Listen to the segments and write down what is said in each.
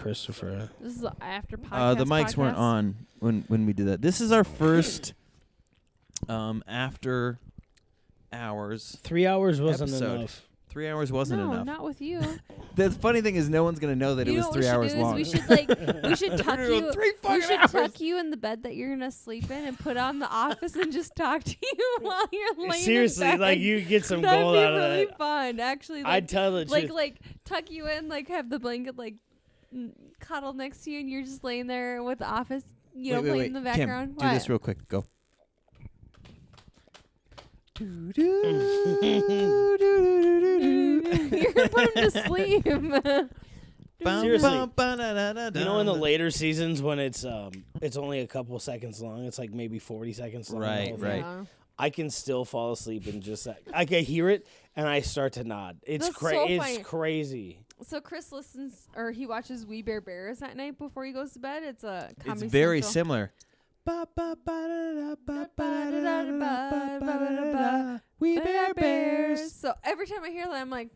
Christopher. This is after podcast. The mics podcast. weren't on when we did that. This is our first after hours 3 hours wasn't episode. enough. 3 hours wasn't no, enough. not with you. The funny thing is, no one's gonna know that You it was know what 3 hours long. We should we should tuck you. We should tuck you in the bed that you're gonna sleep in and put on The Office and just talk to you while you're laying Seriously, in bed. like you get some That'd gold be out of really that. fun, actually. Like, I'd tell the truth. like tuck you in, like have the blanket like cuddle next to you, and you're just laying there with The Office, playing in the background. Kim, do this real quick. Go. You're gonna put him to sleep. Seriously. You know, in the later seasons when it's only a couple seconds long, it's like maybe 40 seconds long. Right. Yeah. I can still fall asleep and just I can hear it and I start to nod. It's That's so funny. It's crazy. So Chris listens, or he watches We Bare Bears at night before he goes to bed. It's a Comedy It's very Central. similar. We Bear Bears. So every time I hear that, I'm like,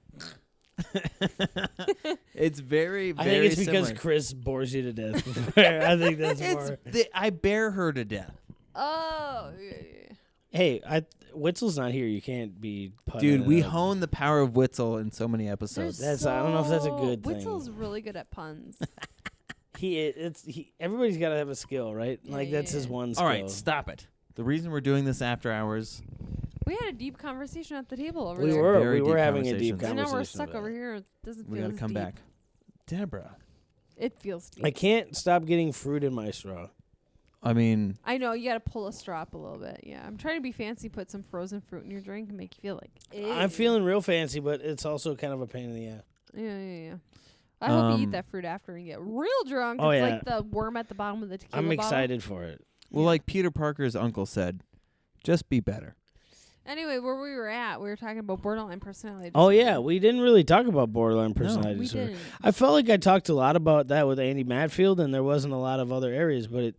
It's very, very I think it's because similar. Chris bores you to death. I think that's more. I bear her to death. oh, yeah. Hey, Witzel's not here. You can't be. Dude, we hone the power of Witzel in so many episodes. I don't know if that's a good thing. Witzel's really good at puns. Everybody's got to have a skill, right? Yeah, Like that's his yeah. one skill. All right, stop it. The reason we're doing this after hours. We had a deep conversation at the table over We there. were Very deep having a deep conversations. And conversation. now we're stuck about over it. here. It doesn't We feel gotta as come deep. back. Deborah. It feels deep. I can't stop getting fruit in my straw. I mean, I know, you got to pull a straw up a little bit. Yeah, I'm trying to be fancy, put some frozen fruit in your drink and make you feel like, I'm ew. feeling real fancy, but it's also kind of a pain in the ass. Yeah. I hope you eat that fruit after and get real drunk. Oh, It's yeah. like the worm at the bottom of the tequila I'm bottle. excited for it. well, like Peter Parker's uncle said, just be better. Anyway, where we were at, we were talking about borderline personality Oh disorder. yeah, we didn't really talk about borderline personality we disorder. didn't. I felt like I talked a lot about that with Andy Matfield, and there wasn't a lot of other areas. But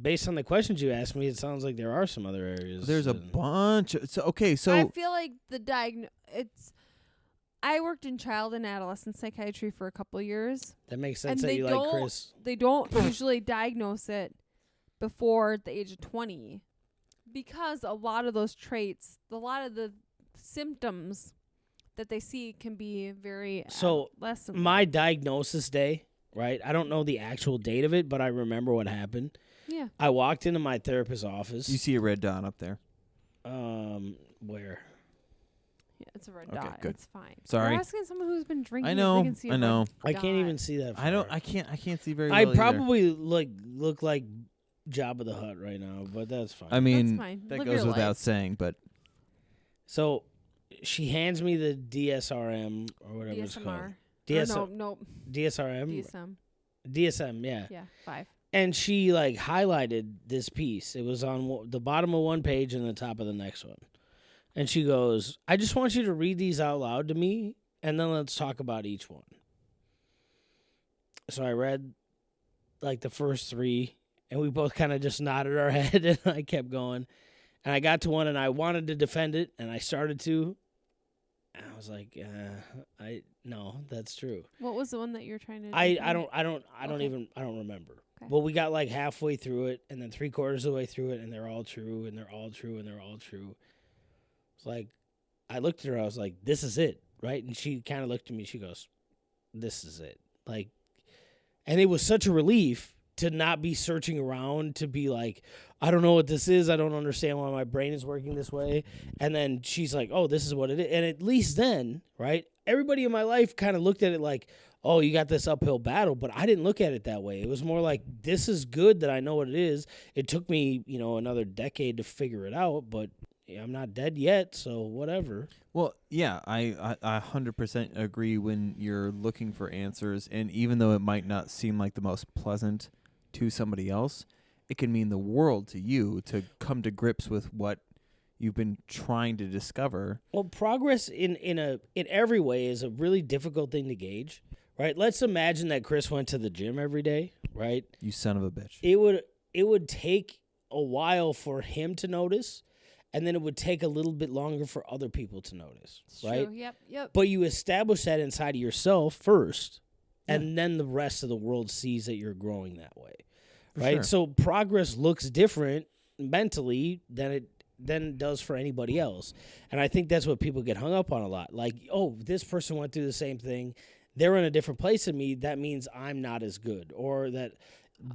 based on the questions you asked me, it sounds like there are some other areas. There's a bunch. So I so feel like I worked in child and adolescent psychiatry for a couple of years. That makes and sense that they you like Chris. They don't usually diagnose it before the age of 20 because a lot of those traits, a lot of the symptoms that they see can be very So, adolescent. My diagnosis day, right? I don't know the actual date of it, but I remember what happened. Yeah. I walked into my therapist's office. you see a red dot up there. Where? Yeah, it's a red Okay, dot. good. It's fine. Sorry. You're asking someone who's been drinking. I if know. They can see a I know. red I can't even dot. see that. I can't see very well. I either. probably look like Jabba the Hutt right now, but that's fine. I mean, fine. that Live goes your without life. saying, but So she hands me the DSRM or whatever it's called. DSMR. No, DSRM? DSM. DSM, yeah. Yeah, 5. And she highlighted this piece. It was on the bottom of one page and the top of the next one. And she goes, I just want you to read these out loud to me, and then let's talk about each one. So I read the first 3, and we both kind of just nodded our head, and I kept going. And I got to one, and I wanted to defend it, and I started to. And I was like, no, that's true. What was the one that you were trying to do? I don't Okay. remember. Okay. But we got halfway through it, and then 3/4 of the way through it, and they're all true, and they're all true, and they're all true. It's like, I looked at her, I was like, this is it, right? And she kind of looked at me, she goes, this is it. And it was such a relief to not be searching around to be like, I don't know what this is, I don't understand why my brain is working this way. And then she's like, oh, this is what it is. And at least then, right, everybody in my life kind of looked at it like, oh, you got this uphill battle, but I didn't look at it that way. It was more like, this is good that I know what it is. It took me, another decade to figure it out, but I'm not dead yet, so whatever. well, yeah, I 100% agree when you're looking for answers, and even though it might not seem like the most pleasant to somebody else, it can mean the world to you to come to grips with what you've been trying to discover. Well, progress in every way is a really difficult thing to gauge, right? Let's imagine that Chris went to the gym every day, right? You son of a bitch. It would take a while for him to notice, and then it would take a little bit longer for other people to notice, It's right? true. Yep. But you establish that inside of yourself first, and then the rest of the world sees that you're growing that way, right? Sure. So progress looks different mentally than it does for anybody else, and I think that's what people get hung up on a lot. Like, oh, this person went through the same thing, they're in a different place than me. That means I'm not as good, or that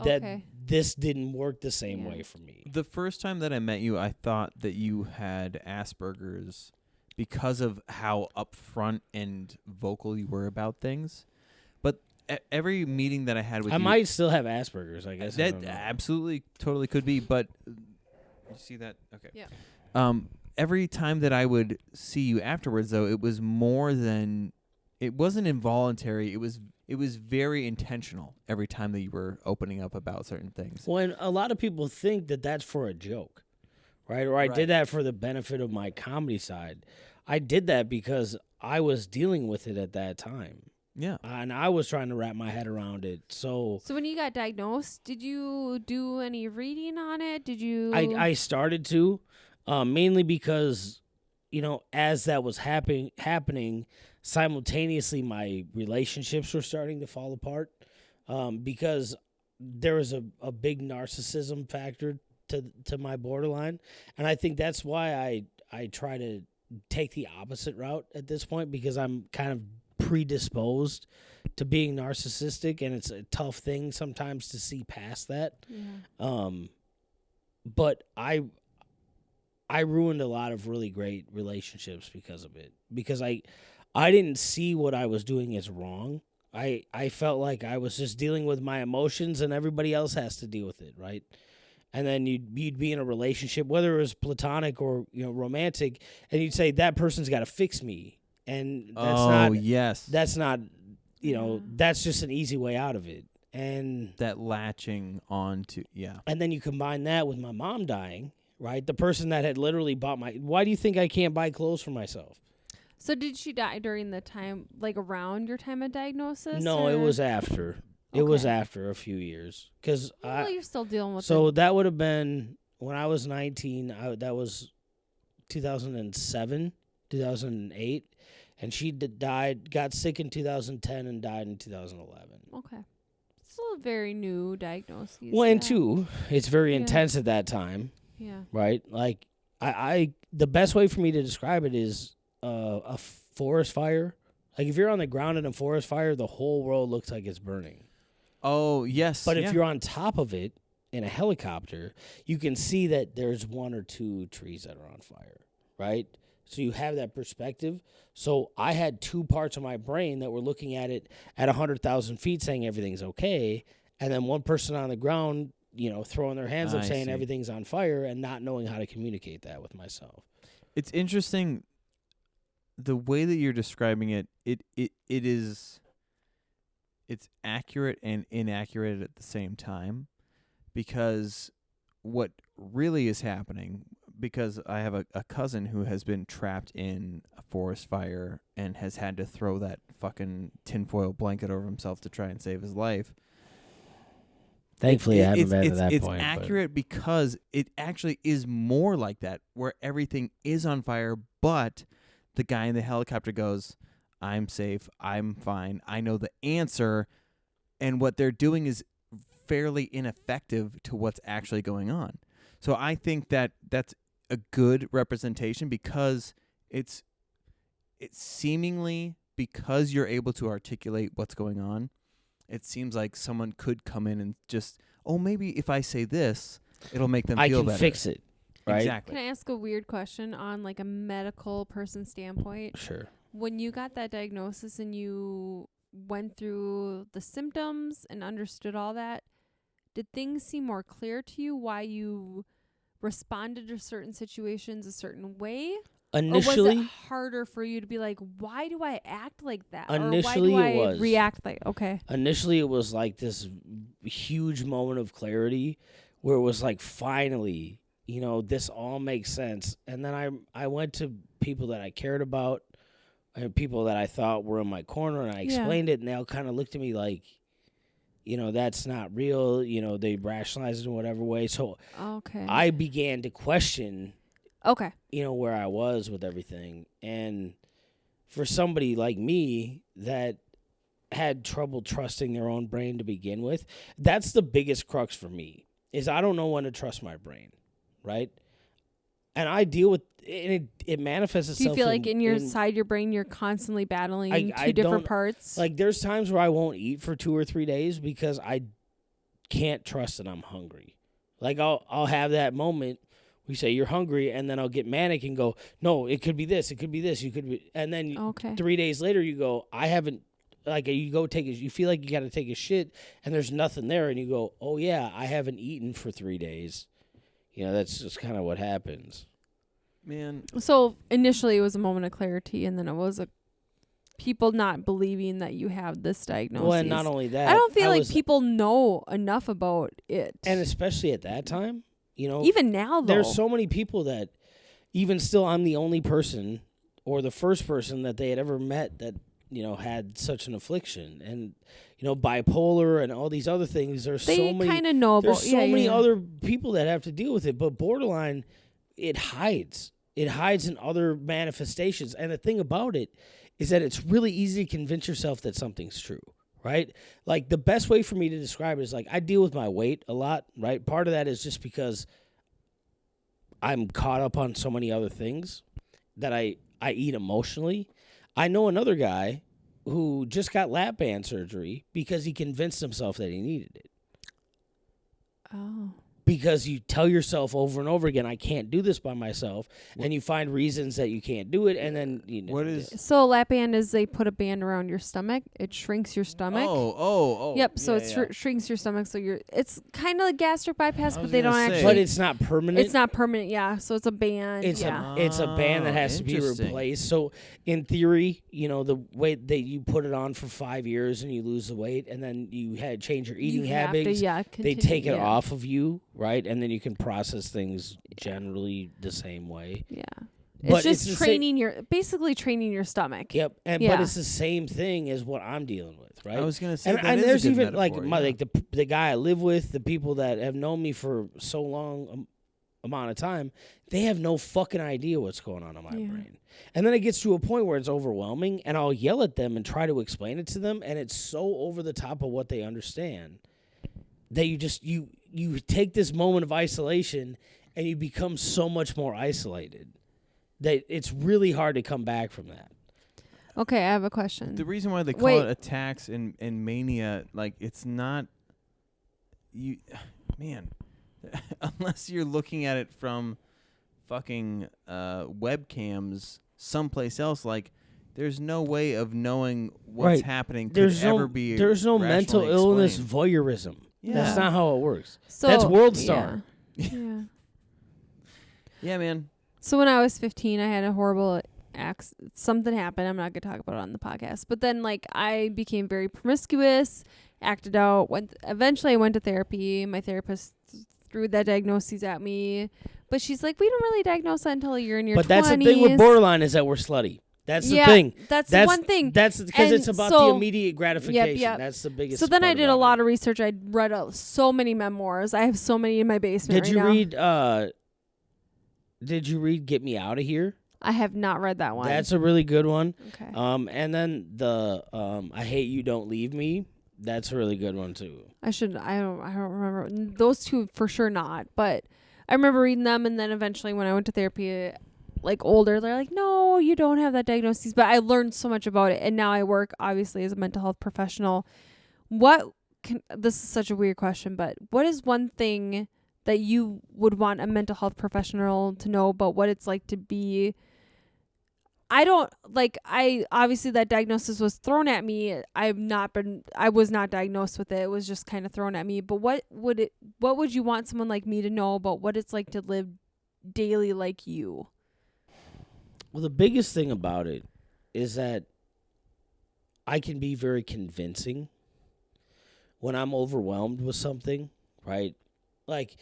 Okay. this didn't work the same Yeah. way for me. The first time that I met you, I thought that you had Asperger's because of how upfront and vocal you were about things. But every meeting that I had with I you, might still have Asperger's, I guess. I that don't know. absolutely, totally could be. But you see that? Okay. Yeah. Every time that I would see you afterwards, though, it was more than. It wasn't involuntary. It was very intentional every time that you were opening up about certain things. When a lot of people think that that's for a joke, right? Or I Right. did that for the benefit of my comedy side. I did that because I was dealing with it at that time. Yeah. And I was trying to wrap my head around it. So So when you got diagnosed, did you do any reading on it? Did you? I started to, mainly because, as that was happening, simultaneously my relationships were starting to fall apart, because there was a big narcissism factor to my borderline, and I think that's why I try to take the opposite route at this point, because I'm kind of predisposed to being narcissistic, and it's a tough thing sometimes to see past that. Yeah. But I ruined a lot of really great relationships because of it, because I didn't see what I was doing as wrong. I felt like I was just dealing with my emotions and everybody else has to deal with it, right? And then you'd be in a relationship, whether it was platonic or romantic, and you'd say that person's got to fix me, and Yes. that's not Yeah. that's just an easy way out of it. And that latching on to and then you combine that with my mom dying, right? The person that had literally bought why do you think I can't buy clothes for myself? So did she die during the time, like around your time of diagnosis? No, it or- was after. It was Okay. after a few years, because Well, you're still dealing with so it. that would have been when I was 19. That was 2007, 2008, and she died, got sick in 2010, and died in 2011. Okay. Still a very new diagnosis. Well, and yeah. two, it's very Yeah. intense at that time, Yeah. right? Like I the best way for me to describe it is a forest fire. Like if you're on the ground in a forest fire, the whole world looks like it's burning. Oh, yes. But yeah. if you're on top of it in a helicopter, you can see that there's one or two trees that are on fire, right? So you have that perspective. So I had two parts of my brain that were looking at it at 100,000 feet saying everything's okay, and then one person on the ground, throwing their hands up I saying see. everything's on fire and not knowing how to communicate that with myself. It's interesting the way that you're describing it. It's accurate and inaccurate at the same time, because what really is happening, because I have a cousin who has been trapped in a forest fire and has had to throw that fucking tinfoil blanket over himself to try and save his life. Thankfully, I haven't been to it's, that it's point. but- accurate because it actually is more like that, where everything is on fire, but the guy in the helicopter goes, I'm safe, I'm fine, I know the answer, and what they're doing is fairly ineffective to what's actually going on. So I think that that's a good representation, because it's seemingly, because you're able to articulate what's going on, it seems like someone could come in and just, maybe if I say this, it'll make them I feel can better. fix it, right? Exactly. Can I ask a weird question on like a medical person standpoint? Sure. When you got that diagnosis and you went through the symptoms and understood all that, did things seem more clear to you why you responded to certain situations a certain way? Or Initially, was it harder for you to be like, why do I act like that? Initially, or why it do I was. react like, okay. Initially, it was like this huge moment of clarity where it was like, finally, this all makes sense. And then I went to people that I cared about and people that I thought were in my corner, and I explained it, and they all kind of looked at me like, that's not real. They rationalized it in whatever way. So Okay. I began to question, okay. where I was with everything. And for somebody like me that had trouble trusting their own brain to begin with. That's the biggest crux for me, is I don't know when to trust my brain, right? And I deal with it manifests itself. Do you feel like in your side your brain you're constantly battling two different parts? Like there's times where I won't eat for 2 or 3 days because I can't trust that I'm hungry. Like I'll have that moment. We say you're hungry, and then I'll get manic and go, no, it could be this, it could be this, you could be, and then 3 days later you go, I haven't. Like you go you feel like you got to take a shit, and there's nothing there, and you go, oh yeah, I haven't eaten for 3 days. You know, that's just kind of what happens. Man. So initially it was a moment of clarity, and then it was people not believing that you have this diagnosis. Well, and not only that, I don't feel like people know enough about it. And especially at that time, you know. Even now, though. There's so many people that, even still, I'm the only person or the first person that they had ever met that, you know, had such an affliction. And, you know, bipolar and all these other things. There's so many. They kind of know about. There's so many other people that have to deal with it. But borderline, it hides. It hides in other manifestations. And the thing about it is that it's really easy to convince yourself that something's true, right? Like, the best way for me to describe it is, like, I deal with my weight a lot, right? Part of that is just because I'm caught up on so many other things that I eat emotionally. I know another guy who just got lap band surgery because he convinced himself that he needed it. Oh. Because you tell yourself over and over again, I can't do this by myself, and you find reasons that you can't do it, and then you know. What is so a lap band is they put a band around your stomach. It shrinks your stomach. Oh. Yep. So it shrinks your stomach. So it's kind of like gastric bypass, but they don't actually. But it's not permanent. It's not permanent. Yeah. So it's a band. It's a band that has to be replaced. So in theory, you know, the way that you put it on for 5 years and you lose the weight, and then you had change your eating habits. They take it off of you. Right, and then you can process things generally the same way. Yeah, but it's just basically training your stomach. Yep, but it's the same thing as what I'm dealing with, right? I was gonna say, and there's even metaphor, like the guy I live with, the people that have known me for so long amount of time, they have no fucking idea what's going on in my brain. And then it gets to a point where it's overwhelming, and I'll yell at them and try to explain it to them, and it's so over the top of what they understand that you take this moment of isolation and you become so much more isolated that it's really hard to come back from that. Okay, I have a question. The reason why they call it attacks and mania, like, it's not man, unless you're looking at it from fucking webcams someplace else, like, there's no way of knowing what's happening there's no mental illness voyeurism. Yeah. That's not how it works. So, that's World Star. Yeah. Yeah, man. So when I was 15, I had a horrible something happened. I'm not going to talk about it on the podcast. But then, like, I became very promiscuous, acted out. Eventually, I went to therapy. My therapist threw that diagnosis at me. But she's like, we don't really diagnose that until you're in your 20s. But that's the thing with borderline, is that we're slutty. That's the thing. That's one thing. That's because it's about the immediate gratification. Yep. That's the biggest. So then I did a lot of research. I read so many memoirs. I have so many in my basement. Did you read Get Me Out of Here? I have not read that one. That's a really good one. Okay. And then the I Hate You, Don't Leave Me. That's a really good one too. I don't remember those two for sure. Not, but I remember reading them. And then eventually, when I went to therapy, like older, they're like, no, you don't have that diagnosis. But I learned so much about it, and now I work obviously as a mental health professional. This is such a weird question, but what is one thing that you would want a mental health professional to know about what it's like to be? Obviously that diagnosis was thrown at me. I was not diagnosed with it. It was just kind of thrown at me. But what would you want someone like me to know about what it's like to live daily like you? Well, the biggest thing about it is that I can be very convincing when I'm overwhelmed with something, right? Like,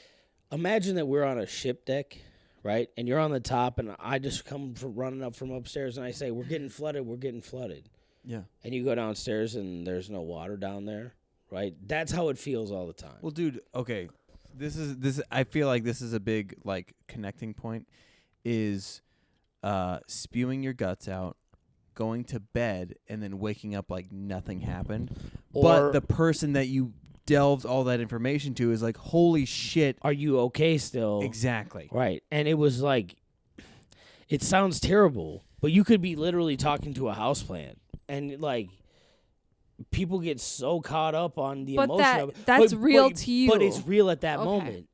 imagine that we're on a ship deck, right? And you're on the top, and I just come running up from upstairs, and I say, we're getting flooded. Yeah. And you go downstairs, and there's no water down there, right? That's how it feels all the time. Well, dude, okay. This I feel like this is a big, like, connecting point is spewing your guts out going to bed and then waking up like nothing happened. Or But the person that you delved all that information to is like, holy shit. are you okay still? Exactly. Right. And it was like, it sounds terrible, but you could be literally talking to a houseplant, and like people get so caught up on the But emotion of it. that's real to you. But it's real at that Okay. moment.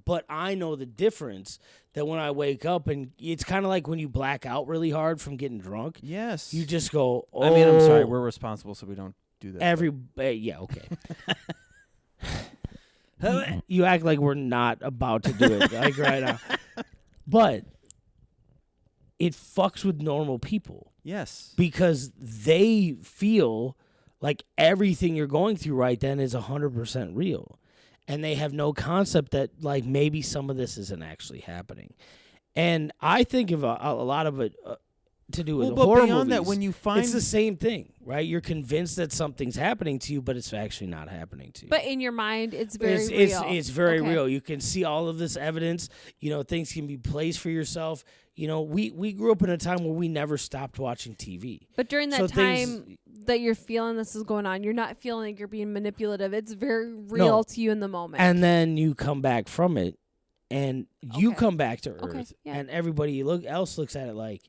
But I know the difference that when I wake up, and it's kind of like when you black out really hard from getting drunk, Yes. you just go, oh. I mean, I'm sorry. We're responsible, so we don't do that. Yeah, okay. You act like we're not about to do it like right now. But it fucks with normal people Yes. because they feel like everything you're going through right then is 100% real. And they have no concept that like maybe some of this isn't actually happening. And I think of a lot of it to do with Well, but horror beyond movies. that, when you find It's the same thing, right? You're convinced that something's happening to you, but it's actually not happening to you. But in your mind, it's very it's real. it's very Okay. real. You can see all of this evidence. You know, things can be placed for yourself. You know, we grew up in a time where we never stopped watching TV. But during that So time things- that you're feeling this is going on, you're not feeling like you're being manipulative. It's very real to you in the moment. And then you come back from it, and you Okay. come back to Earth, Okay, yeah. and everybody else looks at it like,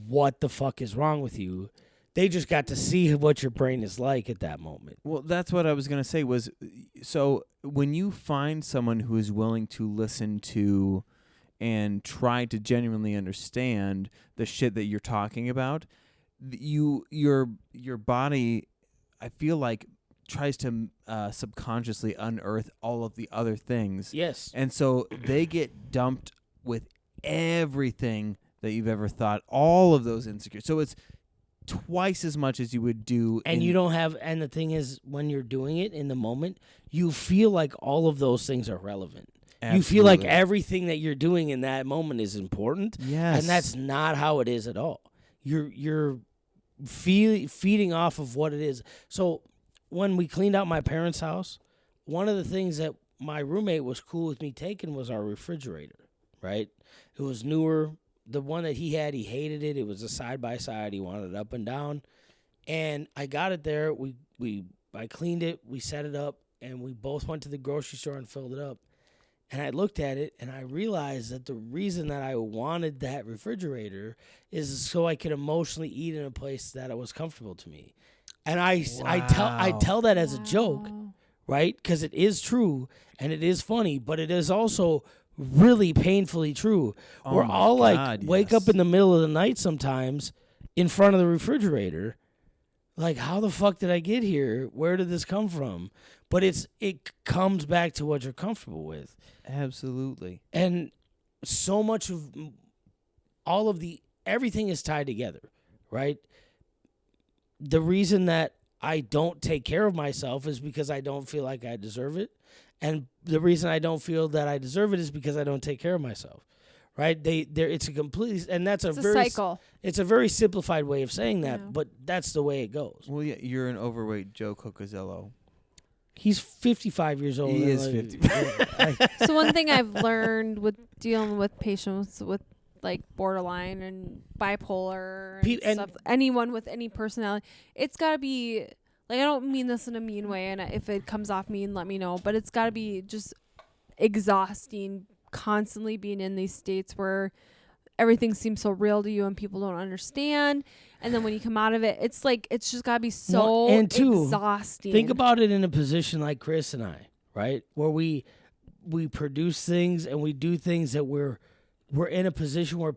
what the fuck is wrong with you? They just got to see what your brain is like at that moment. Well, that's what I was going to say was, so when you find someone who is willing to listen to and try to genuinely understand the shit that you're talking about, your body, I feel like, tries to subconsciously unearth all of the other things. Yes. And so they get dumped with everything that you've ever thought, all of those insecurities. So it's twice as much as you would do. And you don't have, and the thing is, when you're doing it in the moment, you feel like all of those things are relevant. You feel like Absolutely. everything that you're doing in that moment is important. Yes. And that's not how it is at all. You're feeding off of what it is. So when we cleaned out my parents' house, one of the things that my roommate was cool with me taking was our refrigerator, right? It was newer. The one that he had, he hated it. It was a side-by-side. He wanted it up and down. And I got it there. I cleaned it. We set it up. And we both went to the grocery store and filled it up. And I looked at it, and I realized that the reason that I wanted that refrigerator is so I could emotionally eat in a place that was comfortable to me. And I tell that as a joke, Wow. right? Because it is true, and it is funny, but it is also really painfully true. Oh We're my all like God, wake yes. up in the middle of the night sometimes in front of the refrigerator. Like, how the fuck did I get here? Where did this come from? But it comes back to what you're comfortable with. Absolutely. And so much of all of everything is tied together, right? The reason that I don't take care of myself is because I don't feel like I deserve it. And the reason I don't feel that I deserve it is because I don't take care of myself, right? It's a completely, and that's It's a cycle. It's a very simplified way of saying that, Yeah. but that's the way it goes. Well, yeah, you're an overweight Joe Cocozzello. He's 55 years old. He and, is like, 50. So one thing I've learned with dealing with patients with like borderline and bipolar and stuff, anyone with any personality, it's got to be like, I don't mean this in a mean way, and if it comes off mean, let me know, but it's got to be just exhausting constantly being in these states where everything seems so real to you and people don't understand, and then when you come out of it, it's like it's just got to be so Well, and two, exhausting. Think about it in a position like Chris and I, right? Where we produce things and we do things that we're in a position where,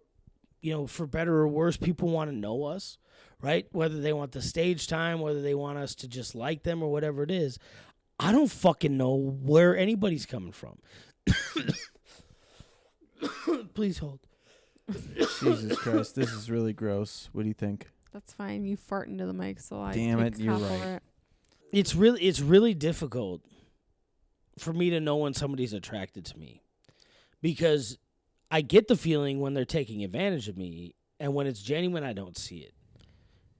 you know, for better or worse, people want to know us, right? Whether they want the stage time, whether they want us to just like them or whatever it is. I don't fucking know where anybody's coming from. Please hold. Jesus Christ, this is really gross. What do you think? That's fine. You fart into the mic, so I Damn take it, you're top right. over it. It's really difficult for me to know when somebody's attracted to me, because I get the feeling when they're taking advantage of me, and when it's genuine, I don't see it.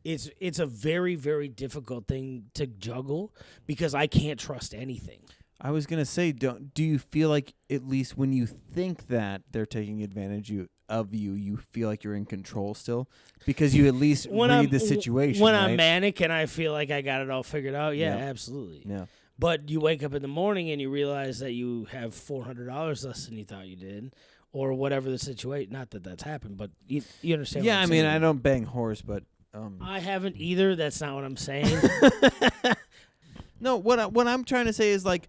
It's a very, very difficult thing to juggle because I can't trust anything. I was gonna say, do you feel like at least when you think that they're taking advantage of you, you feel like you're in control still because you at least When read I'm- the situation. When right? I'm manic and I feel like I got it all figured out, yeah, Yeah. absolutely. Yeah. But you wake up in the morning and you realize that you have $400 less than you thought you did, or whatever the situation. Not that that's happened, but you understand. Yeah, what I I'm mean, saying. I don't bang horse, but I haven't either. That's not what I'm saying. no. What I'm trying to say is like,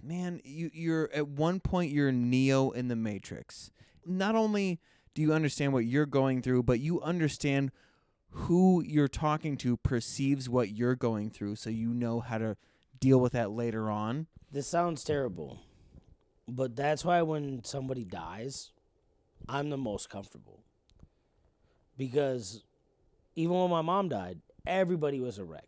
man, you're at one point you're Neo in the Matrix. Not only do you understand what you're going through, but you understand who you're talking to perceives what you're going through, so you know how to deal with that later on. This sounds terrible, but that's why when somebody dies, I'm the most comfortable. Because even when my mom died, everybody was a wreck.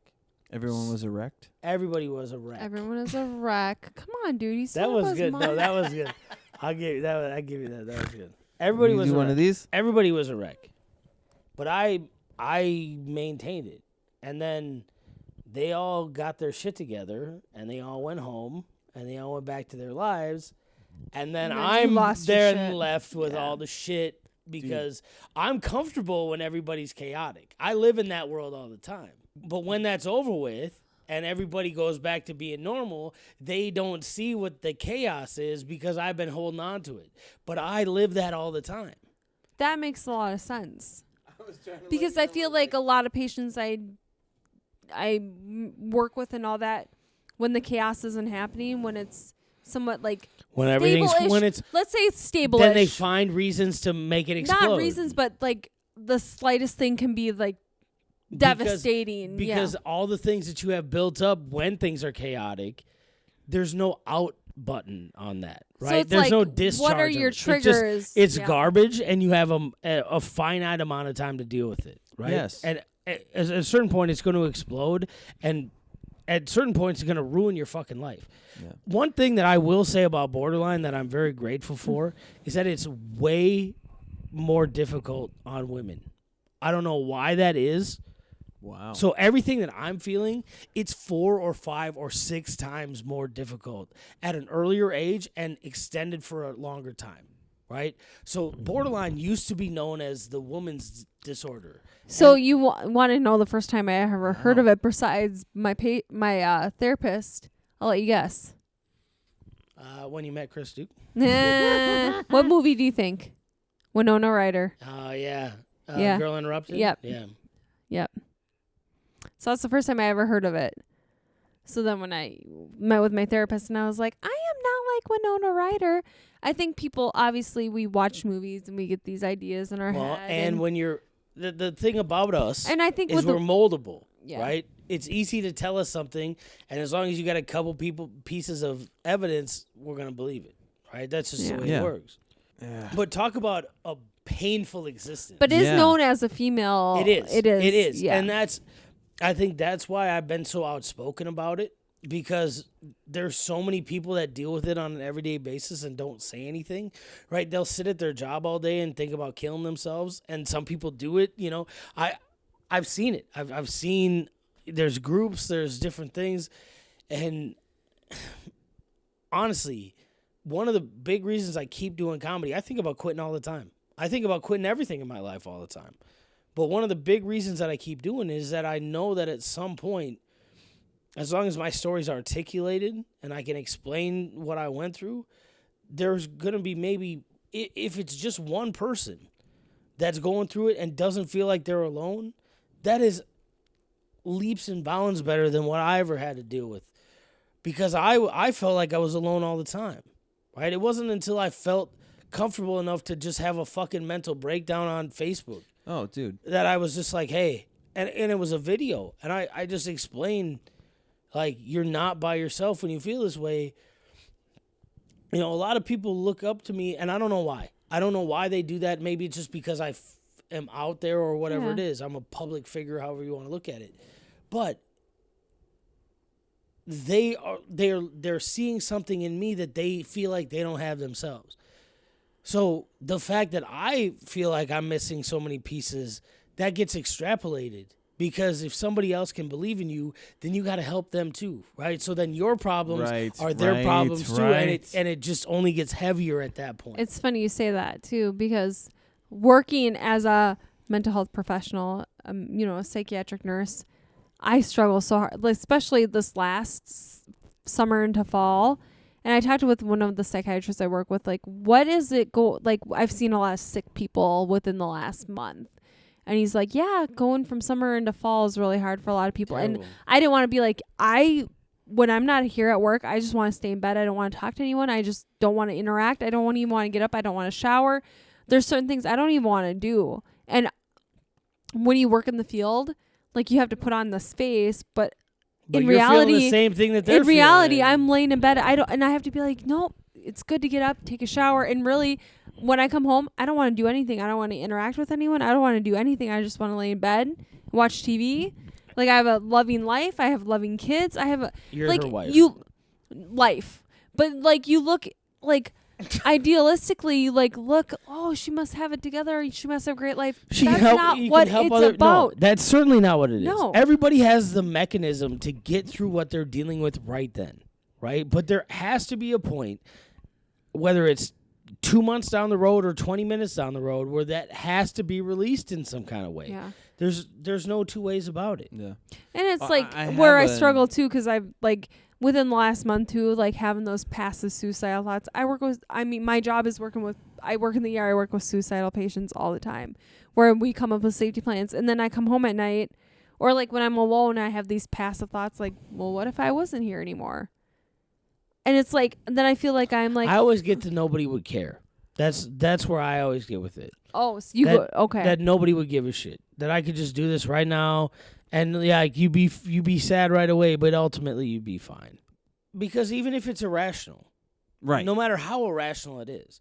Everyone was erect. Everybody was a wreck. Everyone is a wreck. Come on, dude. He That was good. No, that was good. I'll give you that. I give you that. That was good. Everybody You was do a one wreck. of these. Everybody was a wreck, but I maintained it, and then they all got their shit together, and they all went home, and they all went back to their lives, and then And then you I'm lost your there shit. and left with Yeah. all the shit because I'm comfortable when everybody's chaotic. I live in that world all the time, but when that's over with. And everybody goes back to being normal, they don't see what the chaos is because I've been holding on to it. But I live that all the time. That makes a lot of sense. Because I feel like a lot of patients work with and all that, when the chaos isn't happening, when it's somewhat like When everything's stable-ish. when it's Let's say it's stable. then they find reasons to make it explode. Not reasons, but like the slightest thing can be like Because- devastating. because all the things that you have built up when things are chaotic, there's no out button on that, right? So it's There's like, no discharge. what are of your it. triggers? It's Yeah. garbage, and you have a finite amount of time to deal with it, right? Yes. And at a certain point, it's going to explode, and at certain points, it's going to ruin your fucking life. Yeah. One thing that I will say about borderline that I'm very grateful for is that it's way more difficult on women. I don't know why that is. Wow. So everything that I'm feeling, it's 4 or 5 or 6 times more difficult at an earlier age and extended for a longer time, right? So borderline used to be known as the woman's disorder. So you want to know the first time I ever heard of it besides my therapist? I'll let you guess. When you met Chris Duke? What movie do you think? Winona Ryder. Oh, yeah. Yeah. Girl Interrupted? Yep. Yeah. Yep. So that's the first time I ever heard of it. So then when I met with my therapist and I was like, I am not like Winona Ryder. I think people, obviously, we watch movies and we get these ideas in our Well, head. and when you're the thing about us and I think is with we're the, moldable, Yeah. right? It's easy to tell us something, and as long as you got a couple pieces of evidence, we're gonna believe it, right? That's just the way Yeah. it works. Yeah. But talk about a painful existence. but it is Yeah. known as a female. It is. It is. It is. Yeah. And I think that's why I've been so outspoken about it, because there's so many people that deal with it on an everyday basis and don't say anything, right? They'll sit at their job all day and think about killing themselves, and some people do it, you know. I've seen it. I've seen there's groups, there's different things, and honestly, one of the big reasons I keep doing comedy, I think about quitting all the time. I think about quitting everything in my life all the time. But one of the big reasons that I keep doing it is that I know that at some point, as long as my story's articulated and I can explain what I went through, there's going to be maybe, if it's just one person that's going through it and doesn't feel like they're alone, that is leaps and bounds better than what I ever had to deal with. Because I felt like I was alone all the time, right? It wasn't until I felt comfortable enough to just have a fucking mental breakdown on Facebook Oh, dude. that I was just like, hey, and it was a video. And I just explained, like, you're not by yourself when you feel this way. You know, a lot of people look up to me, and I don't know why. I don't know why they do that. Maybe it's just because I am out there or whatever Yeah. it is. I'm a public figure, however you want to look at it. But they're seeing something in me that they feel like they don't have themselves. So the fact that I feel like I'm missing so many pieces, that gets extrapolated, because if somebody else can believe in you, then you got to help them too, right? So then your problems are their problems too, and it just only gets heavier at that point. It's funny you say that too, because working as a mental health professional, a psychiatric nurse, I struggle so hard, especially this last summer into fall. And I talked with one of the psychiatrists I work with, like, what is it I've seen a lot of sick people within the last month. And he's like, yeah, going from summer into fall is really hard for a lot of people. Terrible. And I didn't want to be like, when I'm not here at work, I just want to stay in bed. I don't want to talk to anyone. I just don't want to interact. I don't even want to get up. I don't want to shower. There's certain things I don't even want to do. And when you work in the field, like, you have to put on this face, but in you're reality, feeling the same thing that they're in reality, feeling. I'm laying in bed. And I have to be like, no, it's good to get up, take a shower. And really, when I come home, I don't want to do anything. I don't want to interact with anyone. I don't want to do anything. I just want to lay in bed, watch TV. Like, I have a loving life. I have loving kids. I have You're her wife. Life. But, like, you look, like, idealistically, you, like, look, oh, she must have it together. She must have a great life. That's not what it's about. No, that's certainly not what it is. No. Everybody has the mechanism to get through what they're dealing with right then, right? But there has to be a point, whether it's 2 months down the road or 20 minutes down the road, where that has to be released in some kind of way. Yeah. There's no two ways about it. Yeah. And it's Well, like I where I have struggle too, because I've like within the last month too, like having those passive suicidal thoughts. My job is I work in the ER. I work with suicidal patients all the time, where we come up with safety plans, and then I come home at night, or like when I'm alone, I have these passive thoughts like, well, what if I wasn't here anymore? And it's like, then I feel like I'm like, I always get to nobody would care. That's where I always get with it. oh, so you go okay. That nobody would give a shit. That I could just do this right now, and yeah, you be sad right away, but ultimately you'd be fine. Because even if it's irrational, Right. no matter how irrational it is,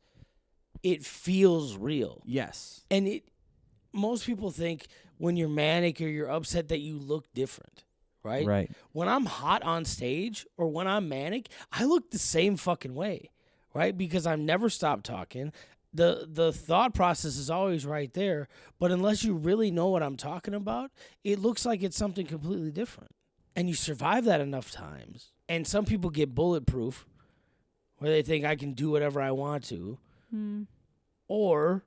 it feels real. Yes. And most people think when you're manic or you're upset that you look different, right? Right. When I'm hot on stage or when I'm manic, I look the same fucking way, right? Because I've never stopped talking. The thought process is always right there, but unless you really know what I'm talking about, it looks like it's something completely different. And you survive that enough times. And some people get bulletproof, where they think I can do whatever I want to. Or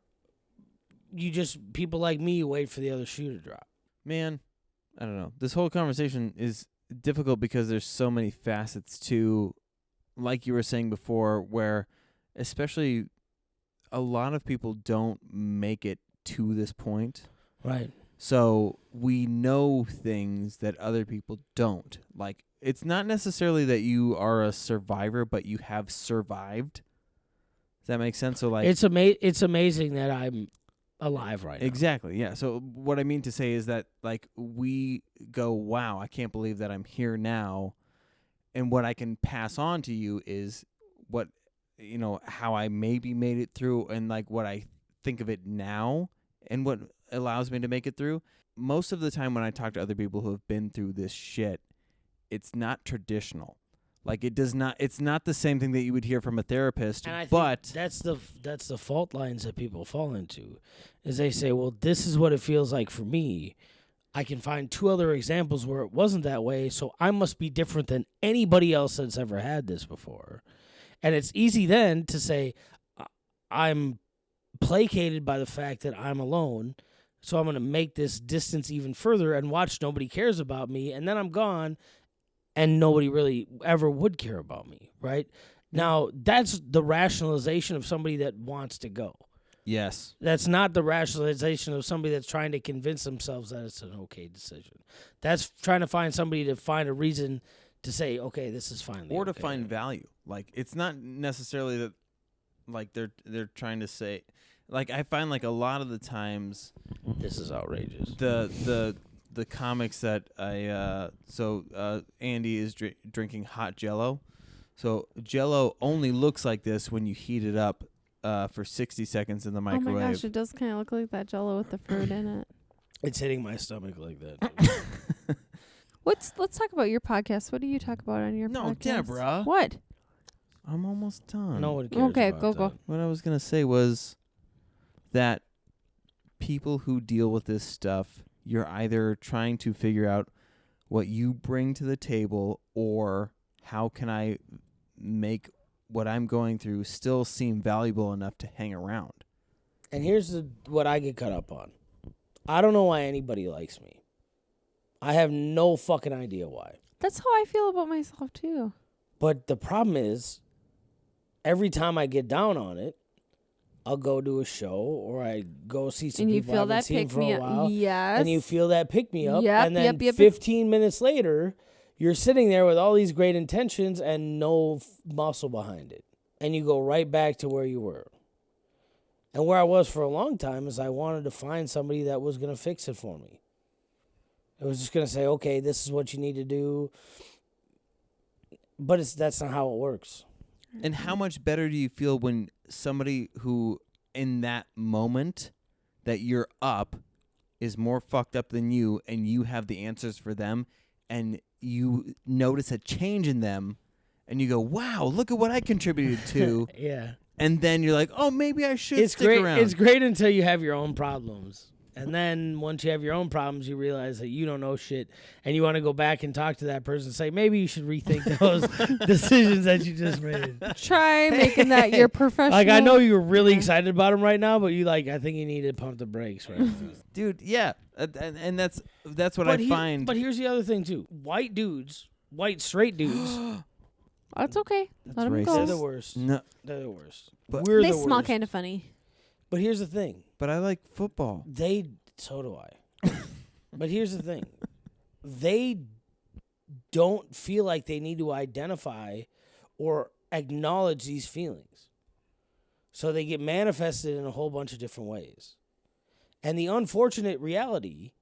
people like me wait for the other shoe to drop. Man, I don't know. This whole conversation is difficult because there's so many facets to, like you were saying before, where especially a lot of people don't make it to this point. Right. So we know things that other people don't. Like, it's not necessarily that you are a survivor, but you have survived. Does that make sense? So, like, it's amazing that I'm alive right now. Exactly, yeah. So what I mean to say is that, like, we go, wow, I can't believe that I'm here now. And what I can pass on to you is what, how I maybe made it through, and like what I think of it now and what allows me to make it through. Most of the time when I talk to other people who have been through this shit, it's not traditional. Like, it's not the same thing that you would hear from a therapist. And I think but that's the fault lines that people fall into, is they say, well, this is what it feels like for me. I can find 2 other examples where it wasn't that way, so I must be different than anybody else that's ever had this before. And it's easy then to say, I'm placated by the fact that I'm alone, so I'm going to make this distance even further and watch nobody cares about me, and then I'm gone, and nobody really ever would care about me, right? Now, that's the rationalization of somebody that wants to go. yes, That's not the rationalization of somebody that's trying to convince themselves that it's an okay decision. That's trying to find somebody to find a reason to say, okay, this is finally or to okay. find value. Like, it's not necessarily that, like, they're trying to say, like, I find, like, a lot of the times This is outrageous. the comics that Andy is drinking hot Jell-O. So Jell-O only looks like this when you heat it up for 60 seconds in the microwave. Oh my gosh, it does kind of look like that Jell-O with the fruit in it. It's hitting my stomach like that. Let's talk about your podcast. What do you talk about on your podcast? No, Deborah. What? I'm almost done. No one cares Okay, about go. that. What I was going to say was that people who deal with this stuff, you're either trying to figure out what you bring to the table, or how can I make what I'm going through still seem valuable enough to hang around. And here's what I get caught up on. I don't know why anybody likes me. I have no fucking idea why. That's how I feel about myself too. But the problem is, every time I get down on it, I'll go to a show or I go see some And you people I feel haven't that seen pick for me a while. up. Yes. And you feel that pick me up. Yep, and then yep. 15 minutes later, you're sitting there with all these great intentions and no muscle behind it. And you go right back to where you were. And where I was for a long time is I wanted to find somebody that was going to fix it for me. It was just going to say, okay, this is what you need to do. But that's not how it works. And how much better do you feel when somebody who, in that moment that you're up, is more fucked up than you, and you have the answers for them, and you notice a change in them, and you go, wow, look at what I contributed to. Yeah. And then you're like, oh, maybe I should stick great. around. It's great until you have your own problems. And then once you have your own problems, you realize that you don't know shit. And you want to go back and talk to that person and say, maybe you should rethink those decisions that you just made. Try making that your professional. Like, I know you're really excited about them right now, but I think you need to pump the brakes right now. Dude, yeah. And that's what I find. But here's the other thing, too. White straight dudes. That's okay. Let them racist. go. They're the worst. No, They're the worst. But We're They the smell worst. kind of funny. But here's the thing. but I like football. So do I. But here's the thing. They don't feel like they need to identify or acknowledge these feelings. So they get manifested in a whole bunch of different ways. And the unfortunate reality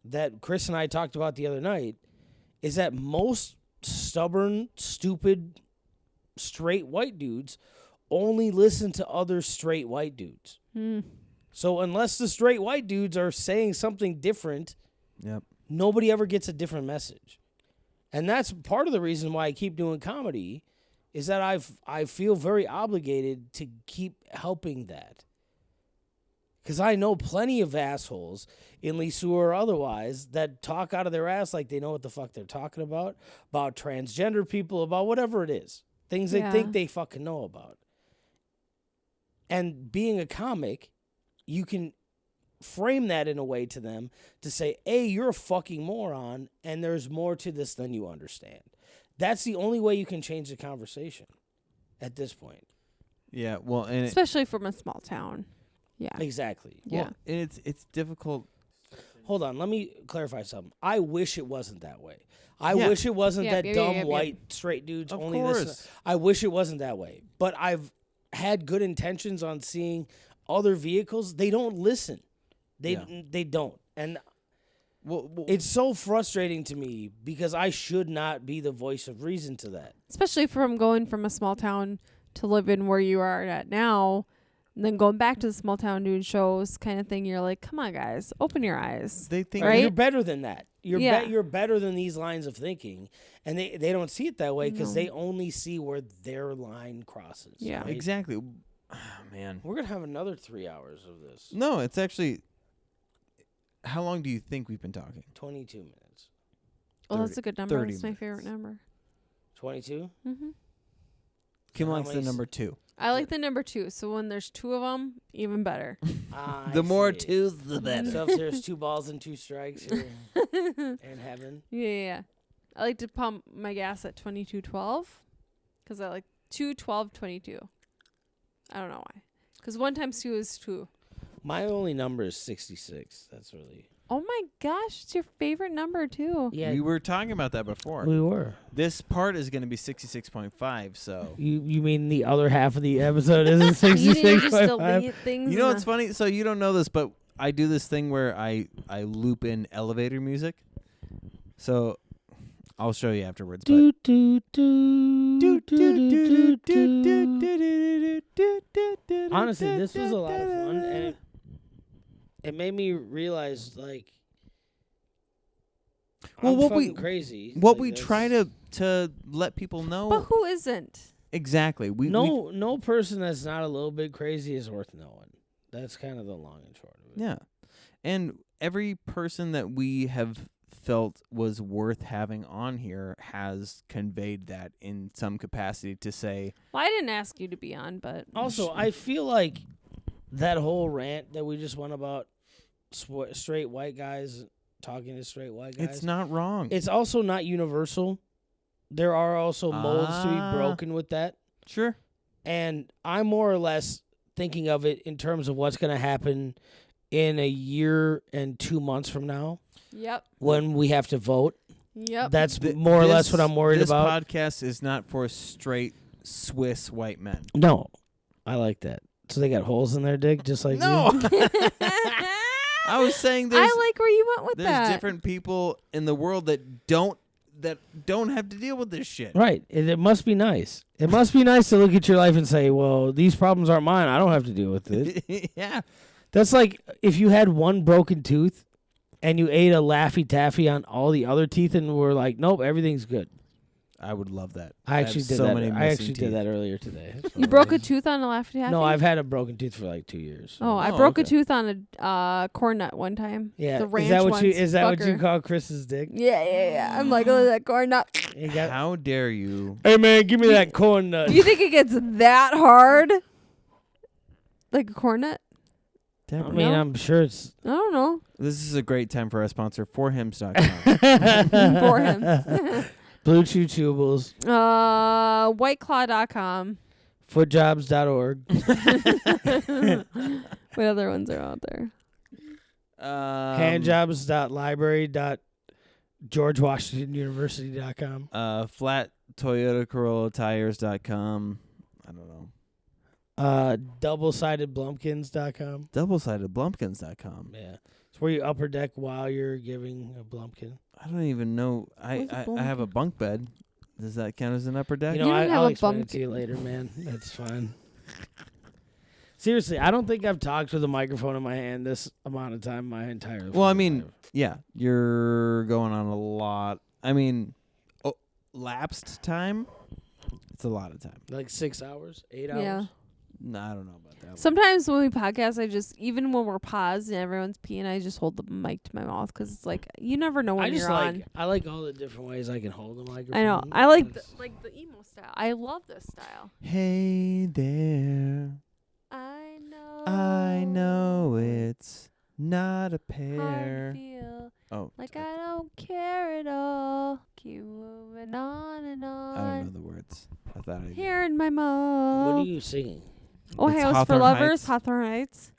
that Chris and I talked about the other night is that most stubborn, stupid, straight white dudes only listen to other straight white dudes. So unless the straight white dudes are saying something different, Yep. nobody ever gets a different message. And that's part of the reason why I keep doing comedy is that I feel very obligated to keep helping that. Because I know plenty of assholes, in Lisu or otherwise, that talk out of their ass like they know what the fuck they're talking about transgender people, about whatever it is. Things they think they fucking know about. And being a comic, you can frame that in a way to them to say, hey, you're a fucking moron, and there's more to this than you understand. That's the only way you can change the conversation at this point. Yeah, well, and Especially from a small town. Yeah. Exactly. Yeah. well, and it's difficult. Hold on, let me clarify something. I wish it wasn't that way. I Yeah. wish it wasn't Yeah, that yeah, dumb yeah, yeah. white straight dudes Of only course. listen. I wish it wasn't that way. But I've had good intentions on seeing other vehicles. They don't listen. They don't. And Well, it's so frustrating to me because I should not be the voice of reason to that. Especially from going from a small town to live in where you are at now, and then going back to the small town doing shows kind of thing. You're like, come on, guys, open your eyes. they think Right? You're better than that. Yeah. You're better than these lines of thinking, and they don't see it that way because No. they only see where their line crosses. Yeah. right? exactly. Oh, man. We're gonna have another 3 hours of this. No, it's actually. How long do you think we've been talking? 22 minutes. Well, that's a good number. 30 That's my favorite number. 22. Mm-hmm. Kim how likes the many number 2. I like the number 2. So when there's 2 of them, even better. The more see. twos, the better. So if there's 2 balls and 2 strikes, you're in heaven. Yeah. I like to pump my gas at 22.12 because I like 2.12, 22. I don't know why. Because 1 times 2 is 2. My only number is 66. That's really. Oh my gosh, it's your favorite number too. Yeah, We were talking about that before. we were. This part is going to be 66.5, so. You mean the other half of the episode isn't You need to just 66.5? delete things. You know in what's funny? So you don't know this, but I do this thing where I loop in elevator music. So I'll show you afterwards. But honestly, this was a lot of fun, and it made me realize, like, Well, I'm what fucking we- crazy. what Like, we that's- try to let people know. But who isn't? Exactly. We no person that's not a little bit crazy is worth knowing. That's kind of the long and short of it. Yeah. And every person that we have felt was worth having on here has conveyed that in some capacity to say, Well, I didn't ask you to be on, but Also, I feel like that whole rant that we just went about straight white guys talking to straight white guys. It's not wrong. It's also not universal. There are also molds to be broken with that. Sure. And I'm more or less thinking of it in terms of what's going to happen in a year and 2 months from now Yep. when we have to vote. Yep. That's more or less what I'm worried about. This podcast is not for straight Swiss white men. No. I like that. So they got holes in their dick just like No. you? I was saying I like where you went with there's that. different people in the world that don't have to deal with this shit. Right. It must be nice. It must be nice to look at your life and say, well, these problems aren't mine. I don't have to deal with it. Yeah. That's like if you had one broken tooth and you ate a Laffy Taffy on all the other teeth and were like, nope, everything's good. I would love that. I actually have did so that. many I missing actually teeth. did that earlier today. You broke a tooth on a Laffy Taffy? No, I've had a broken tooth for like 2 years. Oh, I Oh, broke a okay. tooth on a corn nut one time. Yeah. The ranch Is that what ones, what you fucker. call Chris's dick? Yeah. I'm like, oh, that corn nut. You got, How dare you? hey man, give me that corn nut. Do you think it gets that hard? Like a corn nut? I Deborah. mean, No? I'm sure it's I don't know. This is a great time for our sponsor, forhims.com. For him. Blue Chew Chewables, Whiteclaw.com. footjobs.org. What other ones are out there? Handjobs.library.georgewashingtonuniversity.com. Flat Toyota Corolla Tires.com. I don't know. Doublesidedblumpkins.com. Doublesidedblumpkins.com. Yeah. It's where you upper deck while you're giving a blumpkin. I don't even know. What's a I have a bunk bed. Does that count as an upper deck? You know, You don't have I'll a explain it bump- to you later, man. That's fine. Seriously, I don't think I've talked with a microphone in my hand this amount of time my entire Well, I fucking mean, life. yeah, you're going on a lot. I mean, lapsed time, it's a lot of time. Like 6 hours, 8 hours. Yeah. No, I don't know about that. Sometimes when we podcast, even when we're paused and everyone's peeing, I just hold the mic to my mouth because it's like, you never know when I just you're on. I like all the different ways I can hold the microphone. I know. I like That's- the emo style. I love this style. Hey there, I know it's not a How I pair. feel Oh, like I don't care at all. Keep moving on and on. I don't know the words. I thought I did. Here in my What mode. are you singing? Ohio's for Hawthorne Lovers, Heights. Hawthorne Heights.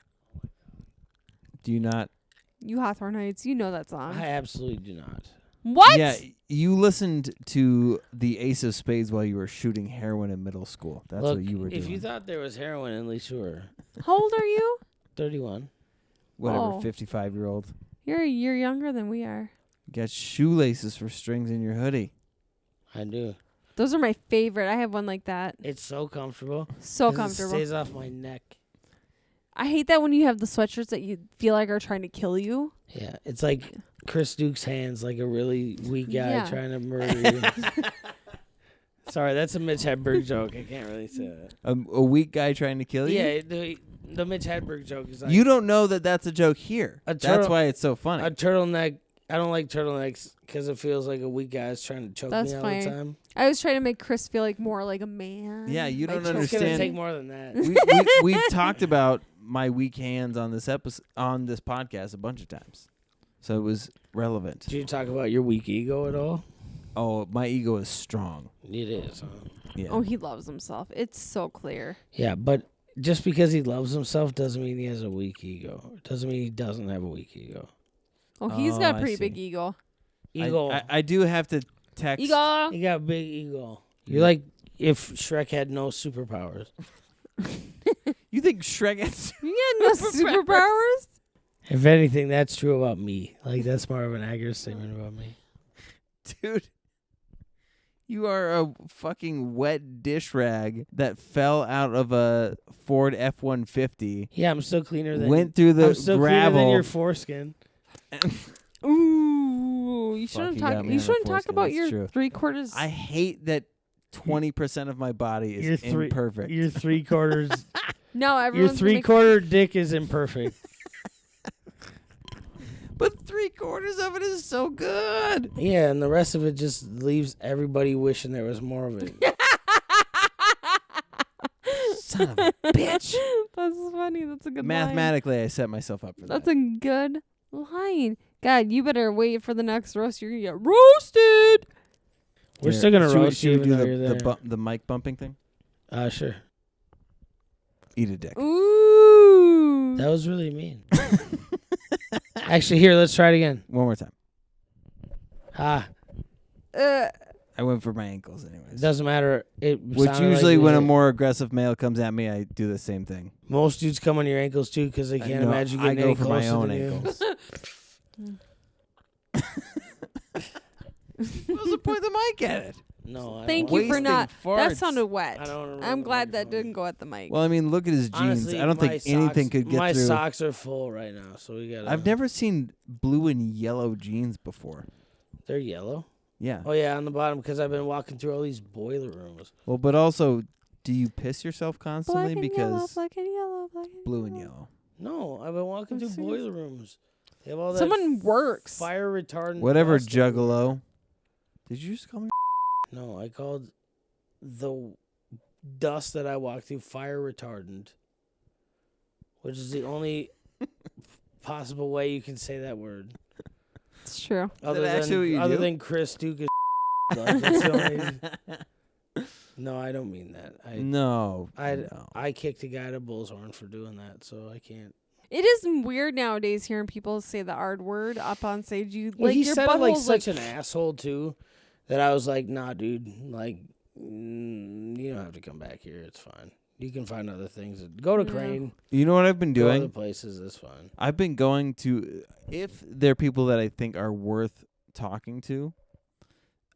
Do you not? You Hawthorne Heights, you know that song. I absolutely do not. What? Yeah, you listened to the Ace of Spades while you were shooting heroin in middle school. That's Look, what you were doing. if you thought there was heroin, at least you were How old are you? 31. Whatever, Oh. 55-year-old. You're a year younger than we are. You got shoelaces for strings in your hoodie. I do. Those are my favorite. I have one like that. It's so comfortable. So 'cause comfortable. It stays off my neck. I hate that when you have the sweatshirts that you feel like are trying to kill you. Yeah, it's like Chris Duke's hands, like a really weak guy Yeah. trying to murder you. Sorry, that's a Mitch Hedberg joke. I can't really say that. A weak guy trying to kill you? Yeah, the Mitch Hedberg joke is like You don't know that that's a joke here. A That's turtle- why it's so funny. a turtleneck. I don't like turtlenecks because it feels like a weak guy's trying to choke That's me all fine. the time. I was trying to make Chris feel like more like a man. Yeah, you Like don't choking It's gonna understand. take more than that. We've talked about my weak hands on this podcast a bunch of times. So it was relevant. Did you talk about your weak ego at all? Oh, my ego is strong. It is. Huh? Yeah. Oh, he loves himself. It's so clear. Yeah, but just because he loves himself doesn't mean he has a weak ego. It doesn't mean he doesn't have a weak ego. Oh, he's Oh, got a I pretty see. big ego. Ego. I do have to text. Ego. You got a big ego. You're like if Shrek had no superpowers. You think Shrek has... You got no superpowers? If anything, that's true about me. Like that's more of an accurate statement about me. Dude, you are a fucking wet dish rag that fell out of a Ford F-150, Yeah, I'm still cleaner than went through the I'm still cleaner than gravel. your foreskin. Ooh, you Fuck, shouldn't you talk. got me You on the shouldn't talk foreskin, about that's your true. 3/4. I hate that 20% of my body is Your imperfect. Your 3/4. No, Your everyone's gonna make- 3/4 dick is imperfect. But 3/4 of it is so good. Yeah, and the rest of it just leaves everybody wishing there was more of it. Son of a bitch. That's funny. That's a good line. Mathematically, I set myself up for That's that. a good line. God, you better wait for the next roast. You're going to get roasted. We're still gonna roast should you we do even though you're there. the mic bumping thing? Sure. Eat a dick. Ooh. That was really mean. Actually, here, let's try it again. One more time. I went for my ankles anyways. Doesn't matter. Which usually when a more aggressive male comes at me, I do the same thing. most dudes come on your ankles too because they can't imagine I getting go any for my closer own than you. ankles. What's the point of the mic at it? No, I Thank don't you for Wasting not. That farts. sounded wet. I don't remember I'm the glad that microphone. didn't go at the mic. Well, I mean, look at his jeans. Honestly, I don't my think anything socks- could get my through. socks are full right now, so we gotta. I've never seen blue and yellow jeans before. They're yellow. Yeah. Oh yeah, on the bottom because I've been walking through all these boiler rooms. Well, but also, do you piss yourself constantly black and yellow, because black and yellow, black and blue and yellow? No, I've been walking through serious. boiler rooms. They have all that Someone works. fire retardant. Whatever, dust everywhere. juggalo. Did you just call me? No, I called the dust that I walk through fire retardant, which is the only possible way you can say that word. It's true. Other that actually what you other do? than Chris Duke is like, that's the only. No, I don't mean that. No. I kicked a guy to bullshorn for doing that, so I can't. It is weird nowadays hearing people say the R word up on stage. You Well, like he your said it like butthole's such an asshole too, that I was like, nah, dude, like, you don't have to come back here. It's fine. You can find other things. Go to Yeah. Crane. You know what I've been Go other doing? places. It's fine. I've been going to, if they're people that I think are worth talking to.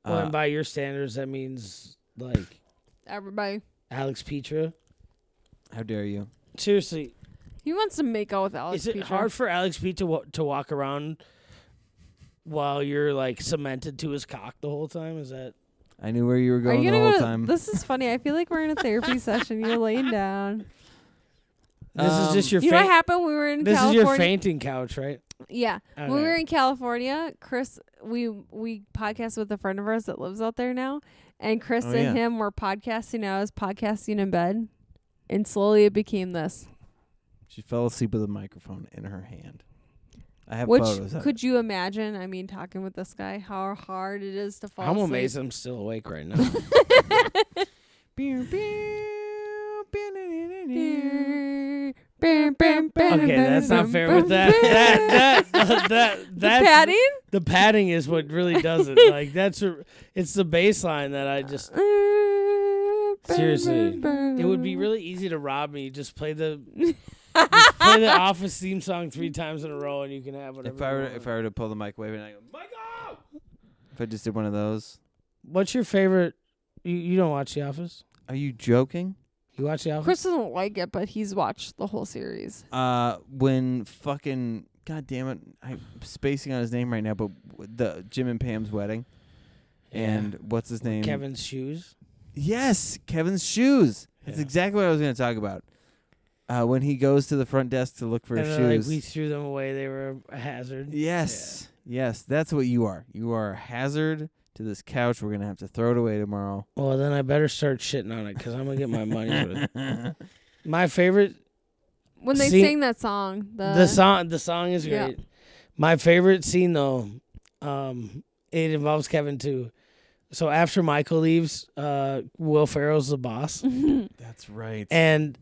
Well, and by your standards, that means like everybody. Alex Petra. How dare you? Seriously, He wants to make out with Alex. is it Petra. hard for Alex Petra to walk around while you're like cemented to his cock the whole time? Is that? I knew where you were Are going you the gonna whole go? time. This is funny. I feel like we're in a therapy session. You're laying down. This is just your. You know what happened? We were in This California. is your fainting couch, right? Yeah. Okay. When we were in California, Chris, we podcast with a friend of ours that lives out there now, and Chris Oh, and yeah. him were podcasting. I was podcasting in bed, and slowly it became this. She fell asleep with a microphone in her hand. I have Which photos of could you imagine? I mean, talking with this guy, how hard it is to fall I'm asleep. amazed I'm still awake right now. Okay, that's not fair with that. That's Padding? the padding is what really does it. Like it's the bass line that I just seriously. It would be really easy to rob me. Just play the Office theme song 3 times in a row, and you can have whatever. If I were to pull the microwave and I go, Michael! If I just did one of those. What's your favorite? You don't watch The Office? Are you joking? You watch The Office? Chris doesn't like it, but he's watched the whole series. When fucking, god damn it, I'm spacing on his name right now, but the Jim and Pam's wedding. Yeah. And what's his name? Kevin's shoes. Yes, Kevin's shoes. That's Yeah. exactly what I was going to talk about. When he goes to the front desk to look for And his they're shoes. like, we threw them away. They were a hazard. Yes. Yes, that's what you are. You are a hazard to this couch. We're going to have to throw it away tomorrow. Well, then I better start shitting on it because I'm going to get my money's worth. My favorite When they See- sing that song, the song is Yeah. great. My favorite scene though, it involves Kevin too. So after Michael leaves, Will Ferrell's the boss, That's right. and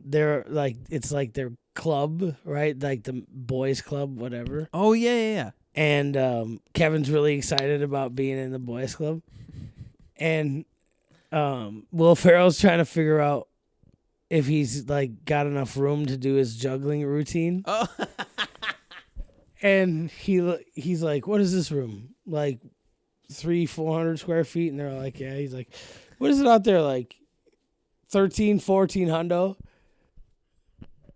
they're like it's like their club, right? Like the boys' club, whatever. Oh, yeah. And Kevin's really excited about being in the boys' club, and Will Ferrell's trying to figure out if he's like got enough room to do his juggling routine. Oh. And he's like, what is this room? Like 300-400 square feet? And they're like, yeah. He's like, what is it out there? Like 13, 14 hundo?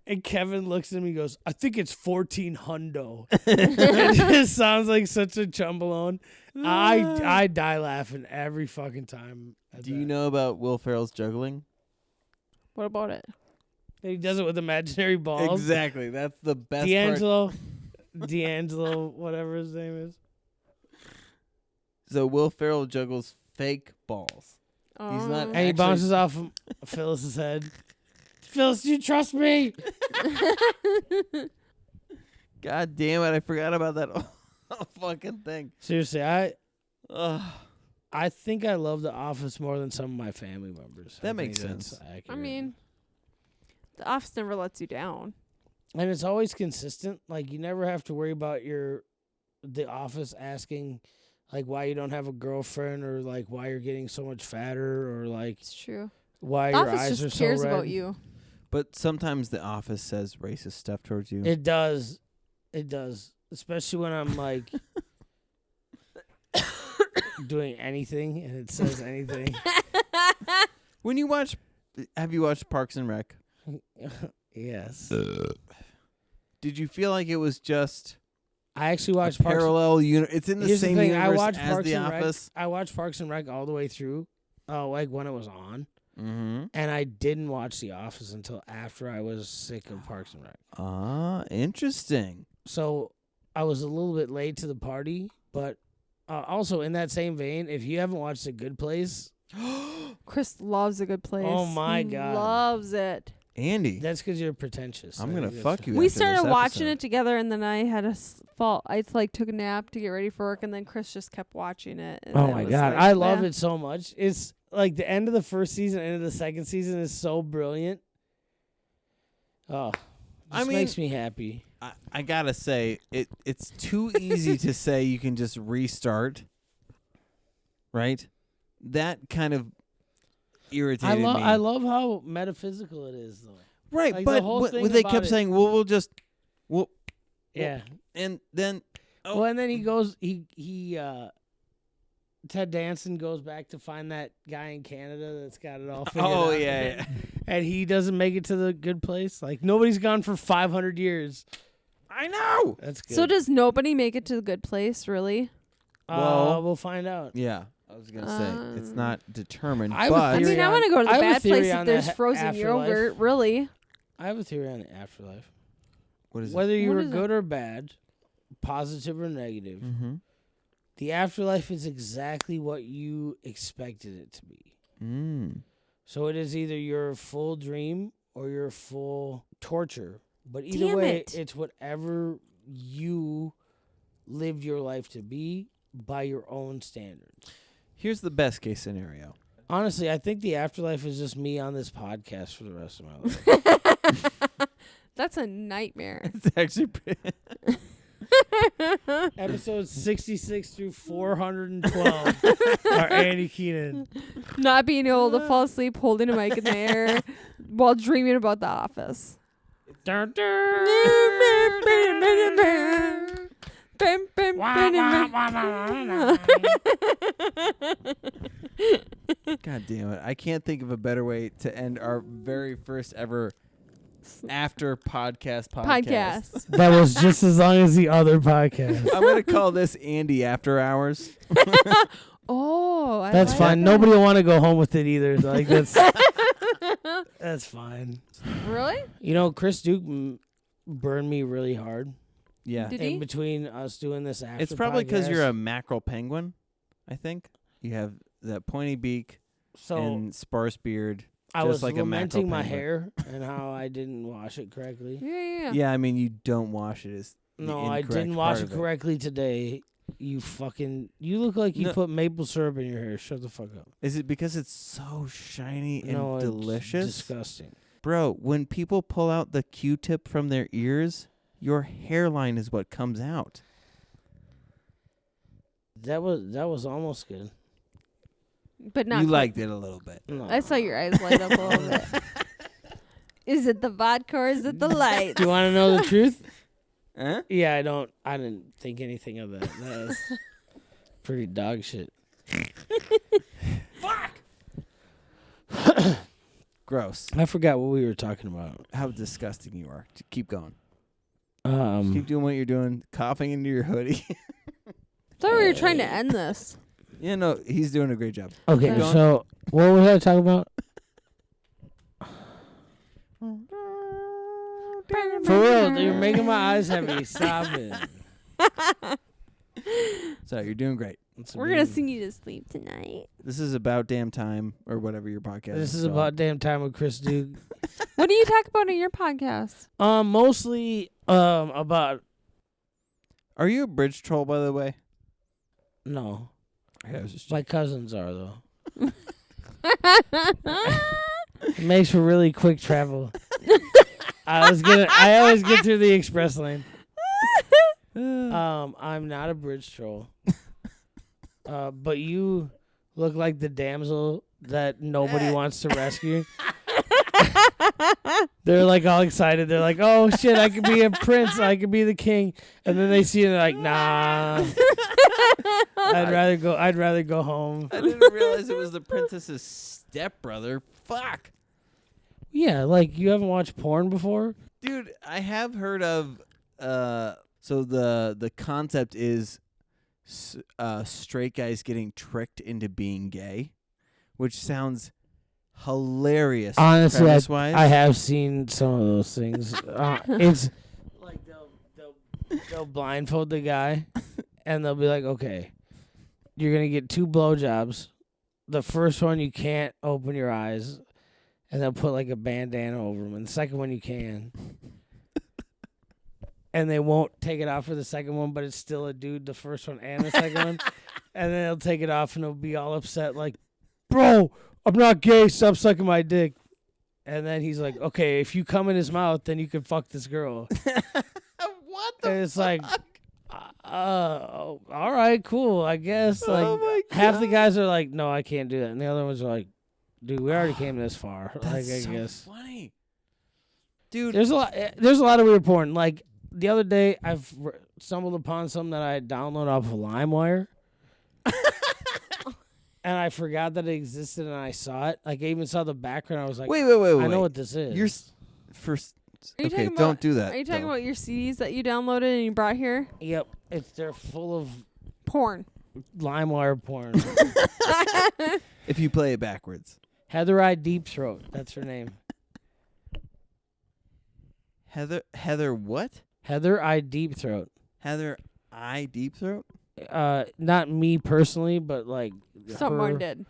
And Kevin looks at him and goes, I think it's 14 hundo. It just sounds like such a chumbalone. I die laughing every fucking time. Do you know about Will Ferrell's juggling? What about it? He does it with imaginary balls. Exactly. That's the best part. D'Angelo, whatever his name is. So Will Ferrell juggles fake balls. He's not Oh. And he Actually- bounces off Phyllis's head. Phyllis, you trust me? God damn it! I forgot about that whole fucking thing. Seriously, Ugh. I think I love The Office more than some of my family members. That I makes think that's sense. accurate. I mean, The Office never lets you down. and it's always consistent. Like you never have to worry about The Office asking, like, why you don't have a girlfriend, or like why you're getting so much fatter, or like It's true. why The your Office eyes are just so cares red. about you. But sometimes The Office says racist stuff towards you. It does. It does. Especially when I'm like doing anything and it says anything. When you watch, have you watched Parks and Rec? Yes. Did you feel like it was just I actually a watched Parks. parallel unit? It's in the Here's same the thing. I universe watched as Parks The and Rec. Office. I watched Parks and Rec all the way through. Like when it was on. Mm-hmm. And I didn't watch The Office until after I was sick of Parks and Rec. Ah, interesting. So I was a little bit late to the party, but also in that same vein, if you haven't watched The Good Place, Chris loves A Good Place. Oh, my He God. loves it. Andy, that's because you're pretentious. I'm I gonna think that's- fuck you. We after started this watching episode. it together, and then I had a fall. I like took a nap to get ready for work, and then Chris just kept watching it. And Oh it my was God. like, I love eh. it so much. It's like the end of the first season, end of the second season is so brilliant. Oh, I just mean- makes me happy. I gotta say, it's too easy to say you can just restart. Right? That kind of irritated me. I love how metaphysical it is, though. Right, like, the but whole thing they about kept it- saying, "Well, we'll just, well," Yeah. and then oh, Well, and then he goes. Ted Danson goes back to find that guy in Canada that's got it all figured oh out. yeah. And he doesn't make it to the good place. Like nobody's gone for 500 years. I know. That's good. So does nobody make it to the good place? Really? Well- we'll find out. Yeah, I was gonna say it's not determined, I have a but I theory mean, I on- want to go to the I have a bad theory place if on there's the frozen afterlife. yogurt. Really? I have a theory on the afterlife. what is Whether you What were is it? good or bad, positive or negative, it? Mm-hmm. the afterlife is exactly what you expected it to be. So it is either your full dream or your full torture. But either Damn way, it. it's whatever you lived your life to be by your own standards. Here's the best case scenario. Honestly, I think the afterlife is just me on this podcast for the rest of my life. That's a nightmare. It's actually pretty. Episodes 66 through 412 are Andy Keenan. Not being able to fall asleep holding a mic in the air while dreaming about The Office. Dun, God damn it! I can't think of a better way to end our very first ever after podcast. Podcast. That was just as long as the other podcast. I'm gonna call this Andy After Hours. Oh, I That's like fine. that. Nobody will want to go home with it either. Like that's fine. Really? You know, Chris Duke burned me really hard Yeah, Did in he? between us doing this after. it's probably because podcast. you're a mackerel penguin. I think you have that pointy beak so and sparse beard. I just was like a mackerel lamenting my penguin. hair and how I didn't wash it correctly. Yeah. Yeah, I mean you don't wash it. Is the No, I incorrect didn't wash part it of correctly today. You look like you No. put maple syrup in your hair. Shut the fuck up. Is it because it's so shiny and No, it's delicious? disgusting. Bro, when people pull out the Q-tip from their ears, your hairline is what comes out. That was almost good. But not You quite. liked it a little bit. No. I saw your eyes light up a little bit. Is it the vodka or is it the light? Do you want to know the truth? Huh? Yeah, I didn't think anything of that. That was pretty dog shit. Gross. I forgot what we were talking about. How disgusting you are. Keep going. Um, Keep doing what you're doing. Coughing into your hoodie. I thought we were trying to end this. Yeah, no, he's doing a great job. okay, Keep going. so what was I talking about? For real, you're making my eyes heavy. Stop it. So you're doing great. We're gonna sing you to sleep tonight. This is About Damn Time, or whatever your podcast This is called. About Damn Time with Chris Duke. What do you talk about in your podcast? Mostly about Are you a bridge troll, by the way? no. Yeah, I was just My cousins are though. It makes for really quick travel. I always get through the express lane. I'm not a bridge troll. But you look like the damsel that nobody wants to rescue. They're like all excited. They're like, "Oh shit, I could be a prince. I could be the king." And then they see it and they're like, "Nah. I'd rather go home." I didn't realize it was the princess's stepbrother. Fuck. Yeah, like you haven't watched porn before? Dude, I have heard of so the concept is straight guys getting tricked into being gay, which sounds hilarious. Honestly, premise-wise. I have seen some of those things. It's like they'll blindfold the guy, and they'll be like, "Okay, you're gonna get 2 blowjobs. The first one you can't open your eyes, and they'll put like a bandana over them, and the second one you can." And they won't take it off for the second one, but it's still a dude, the first one and the second one. And then they'll take it off and they'll be all upset, like, "Bro, I'm not gay, stop sucking my dick." And then he's like, "Okay, if you come in his mouth, then you can fuck this girl." What the And it's fuck? like, all right, cool, I guess. Like, Oh my half the God. guys are like, "No, I can't do that." And the other ones are like, "Dude, we already came this far." That's Like, I so guess. funny. Dude, There's a lot of weird porn. Like, the other day, I've stumbled upon something that I downloaded off of LimeWire. And I forgot that it existed, and I saw it. Like, I even saw the background. I was like, wait. I know what this is. You're first. Are you Okay, talking don't about- do that. Are you talking though. about your CDs that you downloaded and you brought here? Yep. They're full of Porn. LimeWire porn. If you play it backwards? Heather I Deep Throat. That's her name. Heather what? Heather I Deep Throat. Heather I Deep Throat? Not me personally, but like Someone her. did.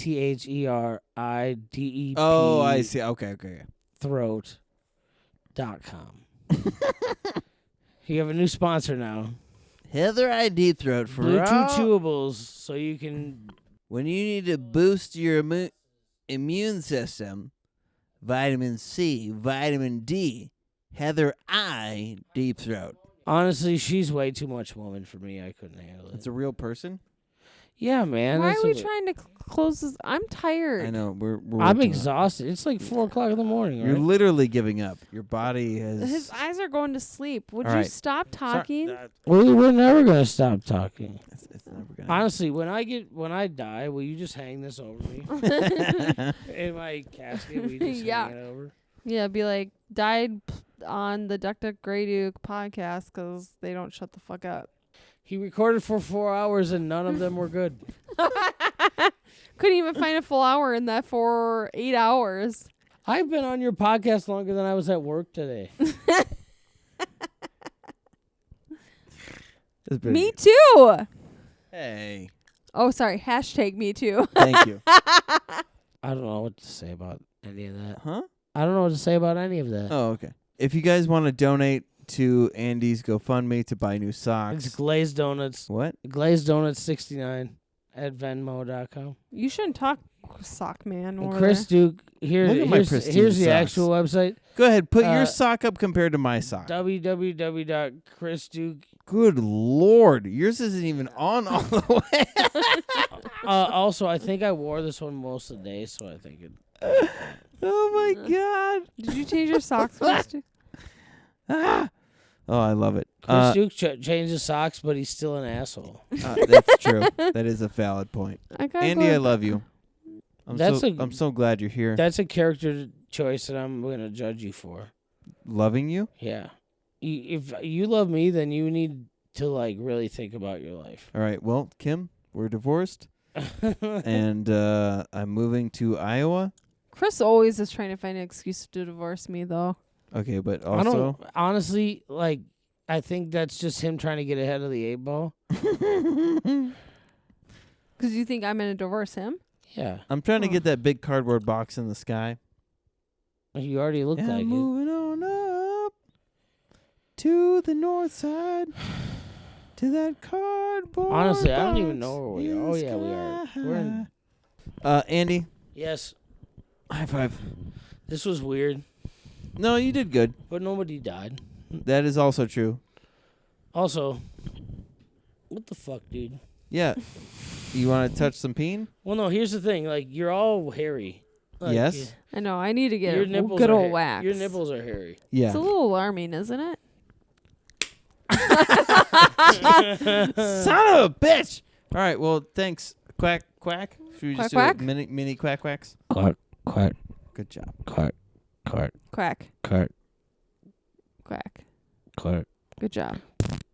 HeatheridEP Oh, I see. Okay. throat.com. You have a new sponsor now. Heather I Deep Throat for Bluetooth chewables, so you can. when you need to boost your immune system, vitamin C, vitamin D, Heather I Deep Throat. Honestly, she's way too much woman for me. I couldn't handle it. It's a real person? Yeah, man. Why that's are we a- trying to close this? I'm tired. I know. We're I'm working on it. exhausted. It's like 4:00 in the morning. You're Right? literally giving up. Your body has. His eyes are going to sleep. Would All you right. stop talking? We're never gonna stop talking. It's never gonna. Honestly, when I die, will you just hang this over me in my casket? Will you just Yeah. hang it over? Yeah, be like, died on the Duck Duck Grey Duke podcast because they don't shut the fuck up. He recorded for 4 hours and none of them were good. Couldn't even find a full hour in that for 8 hours. I've been on your podcast longer than I was at work today. Me too. Hey. Oh, sorry. Hashtag me too. Thank you. I don't know what to say about any of that. Huh? I don't know what to say about any of that. Oh, okay. If you guys want to donate to Andy's GoFundMe to buy new socks. It's Glazed Donuts. What? Glazed Donuts 69 at Venmo.com. You shouldn't talk sock man And over Chris Duke, Look at my here's pristine the socks. actual website. Go ahead. Put your Uh, sock up compared to my sock. www.chrisduke. Good Lord. Yours isn't even on all the way. Also, I think I wore this one most of the day, so I think it. Oh, my God. there. Did you change your socks, Chris Duke? Ah. Oh, I love it. Chris Duke changed his socks, but he's still an asshole. That's true. That is a valid point. I gotta Andy, go. I love you. That's I'm so glad you're here. That's a character choice that I'm going to judge you for. Loving you? Yeah. If you love me, then you need to like really think about your life. All right. Well, Kim, we're divorced. And I'm moving to Iowa. Chris always is trying to find an excuse to divorce me, though. Okay, but I also don't honestly like. I think that's just him trying to get ahead of the 8 ball. Because you think I'm going to divorce him? Yeah. I'm trying to Oh. get that big cardboard box in the sky. You already look And like it. moving on up to the north side to that cardboard. Honestly, I don't even box know where we in are. Oh, the yeah, we are. We're in. sky. Andy, Yes, high five. this was weird, No, you did good. but nobody died. That is also true. Also, what the fuck, dude? Yeah. You want to touch some peen? Well, no, here's the thing. Like, you're all hairy. Like, Yes. I know. I need to get Your a nipples good are old wax. Your nipples are hairy. Yeah. It's a little alarming, isn't it? Son of a bitch! All right. Well, thanks. Quack quack. Should we Quack, just quack? do a mini quack quacks? Quack, quack, Good job. quack, quack, Quack. quack, Quack. quack. Good job.